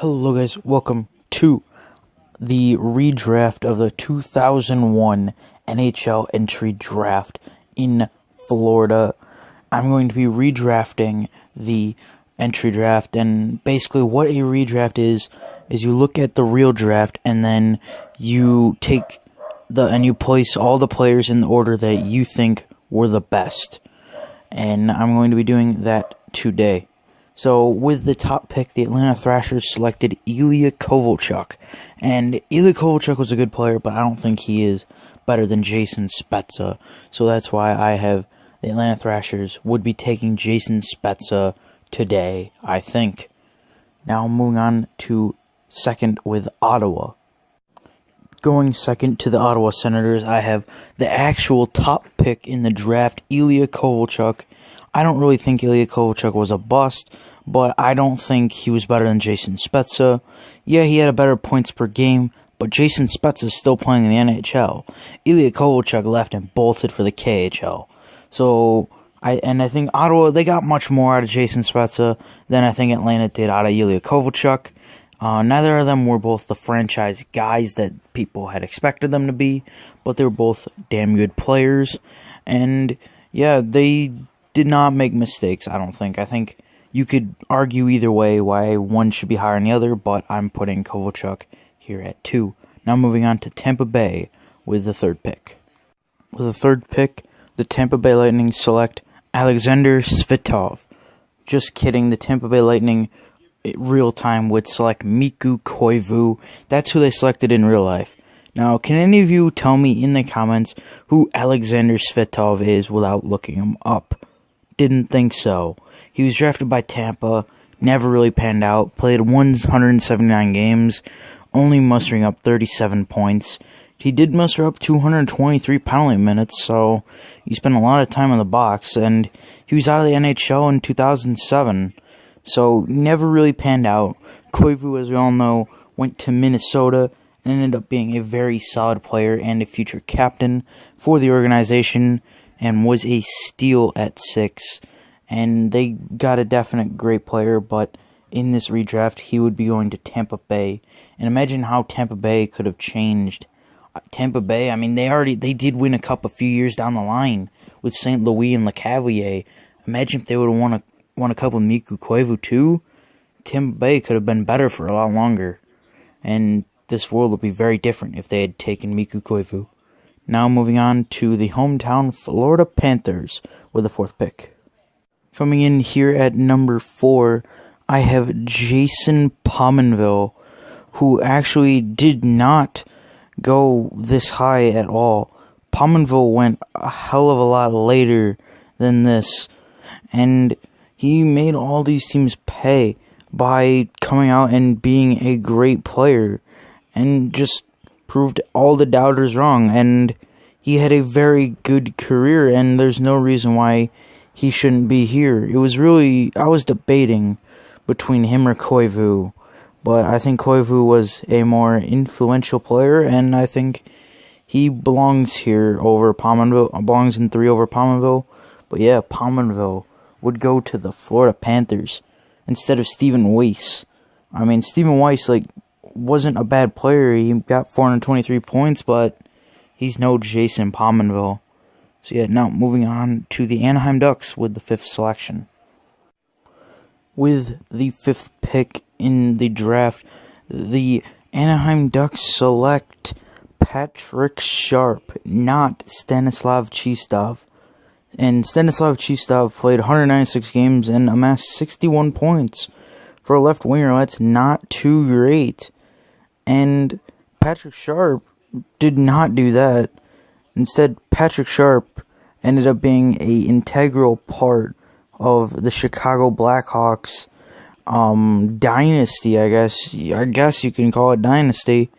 Hello guys, welcome to the redraft of the 2001 NHL Entry Draft in Florida. I'm going to be redrafting the entry draft, and basically what a redraft is you look at the real draft and then you take and you place all the players in the order that you think were the best. And I'm going to be doing that today. So, with the top pick, the Atlanta Thrashers selected Ilya Kovalchuk. And Ilya Kovalchuk was a good player, but I don't think he is better than Jason Spezza. So that's why I have the Atlanta Thrashers would be taking Jason Spezza today, I think. Now moving on to second with Ottawa. Going second to the Ottawa Senators, I have the actual top pick in the draft, Ilya Kovalchuk. I don't really think Ilya Kovalchuk was a bust, but I don't think he was better than Jason Spezza. Yeah, he had a better points per game, but Jason Spezza is still playing in the NHL. Ilya Kovalchuk left and bolted for the KHL. So, I think Ottawa, they got much more out of Jason Spezza than I think Atlanta did out of Ilya Kovalchuk. Neither of them were both the franchise guys that people had expected them to be, but they were both damn good players. And, yeah, they did not make mistakes, I don't think. I think you could argue either way why one should be higher than the other, but I'm putting Kovalchuk here at 2. Now moving on to Tampa Bay with the third pick. With the third pick, the Tampa Bay Lightning select Alexander Svechnikov. Just kidding, the Tampa Bay Lightning real time would select Mikko Koivu. That's who they selected in real life. Now, can any of you tell me in the comments who Alexander Svechnikov is without looking him up? Didn't think so. He was drafted by Tampa, never really panned out, played 179 games, only mustering up 37 points. He did muster up 223 penalty minutes, so he spent a lot of time in the box, and he was out of the NHL in 2007, so never really panned out. Koivu, as we all know, went to Minnesota and ended up being a very solid player and a future captain for the organization, and was a steal at 6. And they got a definite great player, but in this redraft, he would be going to Tampa Bay. And imagine how Tampa Bay could have changed. Tampa Bay, I mean, they did win a cup a few years down the line with St. Louis and LeCavalier. Imagine if they would have won a cup with Mikko Koivu too. Tampa Bay could have been better for a lot longer. And this world would be very different if they had taken Mikko Koivu. Now moving on to the hometown Florida Panthers with the fourth pick. Coming in here at number 4, I have Jason Pominville, who actually did not go this high at all. Pominville went a hell of a lot later than this, and he made all these teams pay by coming out and being a great player, and just proved all the doubters wrong, and he had a very good career, and there's no reason why he shouldn't be here. It was really, I was debating between him or Koivu, but I think Koivu was a more influential player, and I think he belongs here over Pominville, belongs in 3 over Pominville. But yeah, Pominville would go to the Florida Panthers instead of Stephen Weiss. I mean, Stephen Weiss, wasn't a bad player. He got 423 points, but he's no Jason Pominville. So yeah, now moving on to the Anaheim Ducks with the 5th selection. With the 5th pick in the draft, the Anaheim Ducks select Patrick Sharp, not Stanislav Chistov. And Stanislav Chistov played 196 games and amassed 61 points. For a left winger, that's not too great. And Patrick Sharp did not do that. Instead, Patrick Sharp ended up being an integral part of the Chicago Blackhawks dynasty, I guess you can call it dynasty.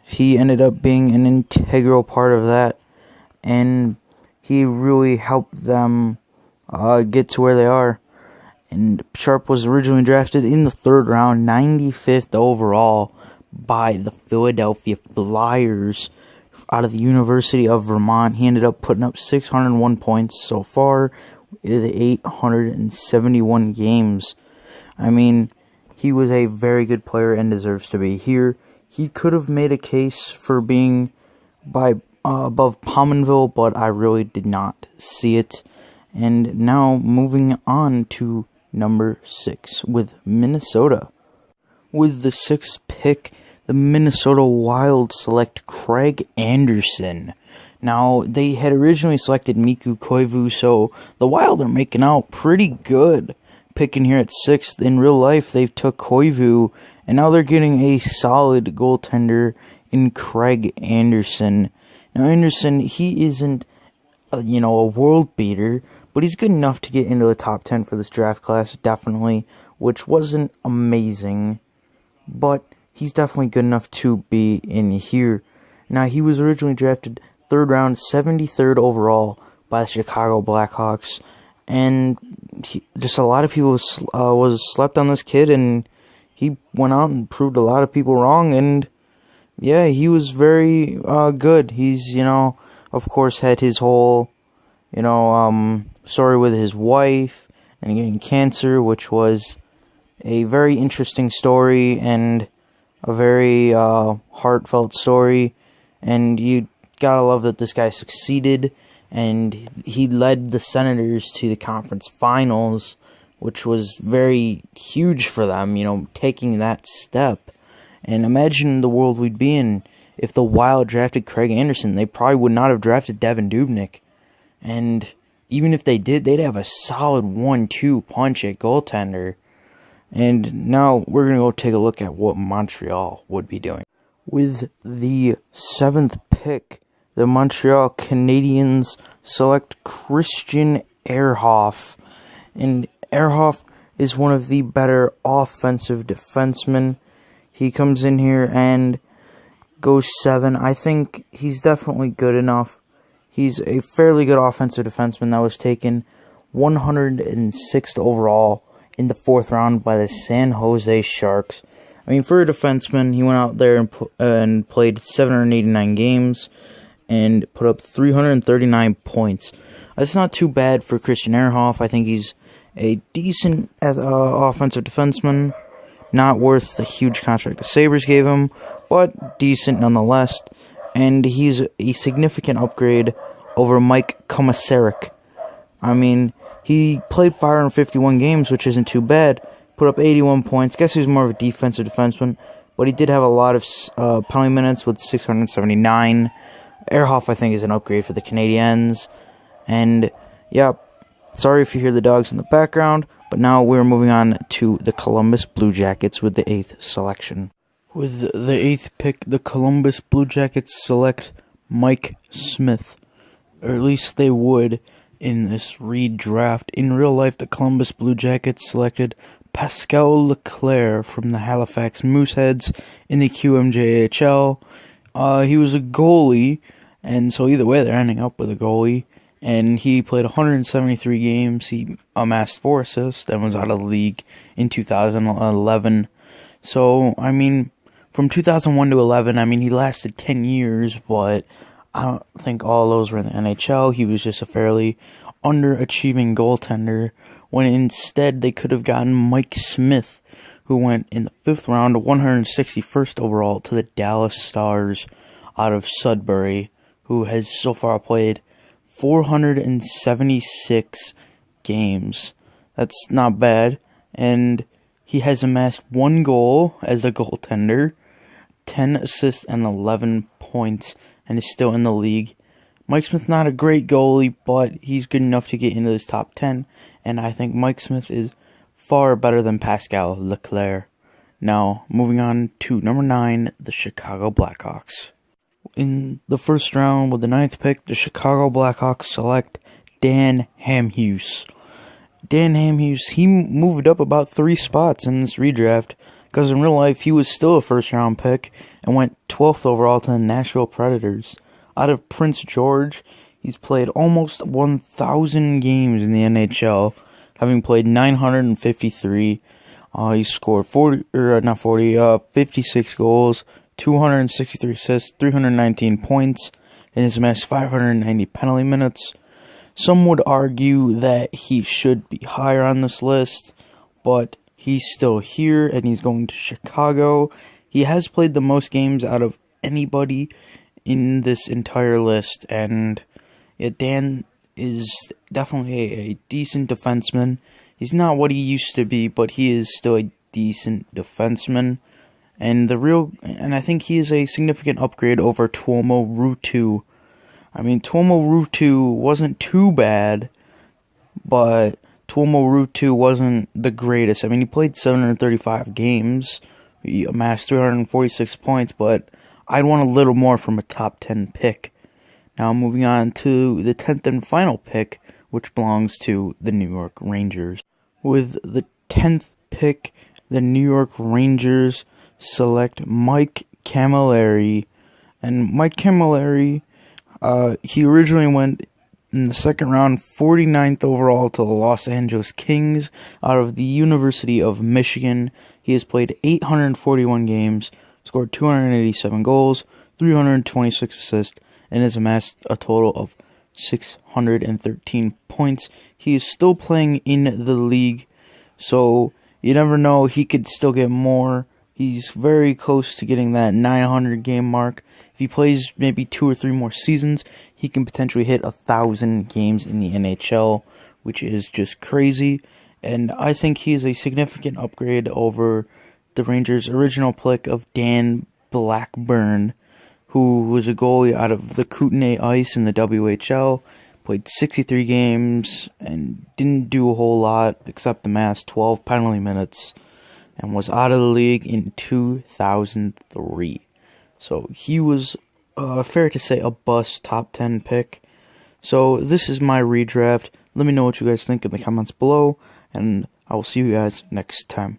He ended up being an integral part of that, and he really helped them get to where they are. And Sharp was originally drafted in the 3rd round, 95th overall, by the Philadelphia Flyers out of the University of Vermont. He ended up putting up 601 points so far in 871 games. I mean, he was a very good player and deserves to be here. He could have made a case for being above Pominville, but I really did not see it. And now moving on to number 6 with Minnesota. With the 6th pick, the Minnesota Wild select Craig Anderson. Now, they had originally selected Mikko Koivu, so the Wild are making out pretty good picking here at 6th. In real life, they took Koivu, and now they're getting a solid goaltender in Craig Anderson. Now, Anderson, he isn't, a world beater, but he's good enough to get into the top 10 for this draft class, definitely, which wasn't amazing, but he's definitely good enough to be in here. Now, he was originally drafted 3rd round, 73rd overall by the Chicago Blackhawks, and just a lot of people was slept on this kid, and he went out and proved a lot of people wrong, and yeah, he was very good. He's, of course, had his whole, story with his wife and getting cancer, which was a very interesting story and a very heartfelt story, and you gotta love that this guy succeeded, and he led the Senators to the conference finals, which was very huge for them, taking that step. And imagine the world we'd be in if the Wild drafted Craig Anderson. They probably would not have drafted Devin Dubnyk, and even if they did, they'd have a solid 1-2 punch at goaltender. And now we're going to go take a look at what Montreal would be doing. With the 7th pick, the Montreal Canadiens select Christian Ehrhoff. And Ehrhoff is one of the better offensive defensemen. He comes in here and goes 7. I think he's definitely good enough. He's a fairly good offensive defenseman that was taken 106th overall in the 4th round by the San Jose Sharks. I mean, for a defenseman, he went out there and played 789 games and put up 339 points. That's not too bad for Christian Ehrhoff. I think he's a decent offensive defenseman. Not worth the huge contract the Sabres gave him, but decent nonetheless. And he's a significant upgrade over Mike Komisarek. I mean, he played 551 games, which isn't too bad. Put up 81 points. Guess he was more of a defensive defenseman, but he did have a lot of penalty minutes with 679. Ehrhoff, I think, is an upgrade for the Canadiens. And, yeah, sorry if you hear the dogs in the background, but now we're moving on to the Columbus Blue Jackets with the 8th selection. With the 8th pick, the Columbus Blue Jackets select Mike Smith. Or at least they would in this redraft. In real life, the Columbus Blue Jackets selected Pascal Leclerc from the Halifax Mooseheads in the QMJHL. He was a goalie, and so either way, they're ending up with a goalie. And he played 173 games. He amassed 4 assists and was out of the league in 2011. So, I mean, from 2001 to 11, I mean, he lasted 10 years, but I don't think all those were in the NHL. He was just a fairly underachieving goaltender, when instead they could have gotten Mike Smith, who went in the 5th round, 161st overall, to the Dallas Stars out of Sudbury, who has so far played 476 games. That's not bad. And he has amassed 1 goal as a goaltender, 10 assists, and 11 points, and is still in the league. Mike Smith, not a great goalie, but he's good enough to get into this top 10, and I think Mike Smith is far better than Pascal Leclerc. Now, moving on to number 9, the Chicago Blackhawks. In the 1st round, with the 9th pick, the Chicago Blackhawks select Dan Hamhuis. Dan Hamhuis, he moved up about 3 spots in this redraft, because in real life, he was still a 1st round pick and went 12th overall to the Nashville Predators. Out of Prince George, he's played almost 1,000 games in the NHL, having played 953. He scored 56 goals, 263 assists, 319 points, and has amassed 590 penalty minutes. Some would argue that he should be higher on this list, but he's still here, and he's going to Chicago. He has played the most games out of anybody in this entire list, and Dan is definitely a decent defenseman. He's not what he used to be, but he is still a decent defenseman. And I think he is a significant upgrade over Tuomo Ruutu. I mean, Tuomo Ruutu wasn't too bad, but Tuomo Ruutu wasn't the greatest. I mean, he played 735 games. He amassed 346 points, but I'd want a little more from a top 10 pick. Now moving on to the 10th and final pick, which belongs to the New York Rangers. With the 10th pick, the New York Rangers select Mike Camilleri. And Mike Camilleri, he originally went in the second round, 49th overall to the Los Angeles Kings out of the University of Michigan. He has played 841 games, scored 287 goals, 326 assists, and has amassed a total of 613 points. He is still playing in the league, so you never know, he could still get more. He's very close to getting that 900 game mark. If he plays maybe 2 or 3 more seasons, he can potentially hit 1,000 games in the NHL, which is just crazy. And I think he is a significant upgrade over the Rangers' original pick of Dan Blackburn, who was a goalie out of the Kootenay Ice in the WHL, played 63 games, and didn't do a whole lot except amass 12 penalty minutes, and was out of the league in 2003. So he was, fair to say, a bust top 10 pick. So this is my redraft. Let me know what you guys think in the comments below, and I will see you guys next time.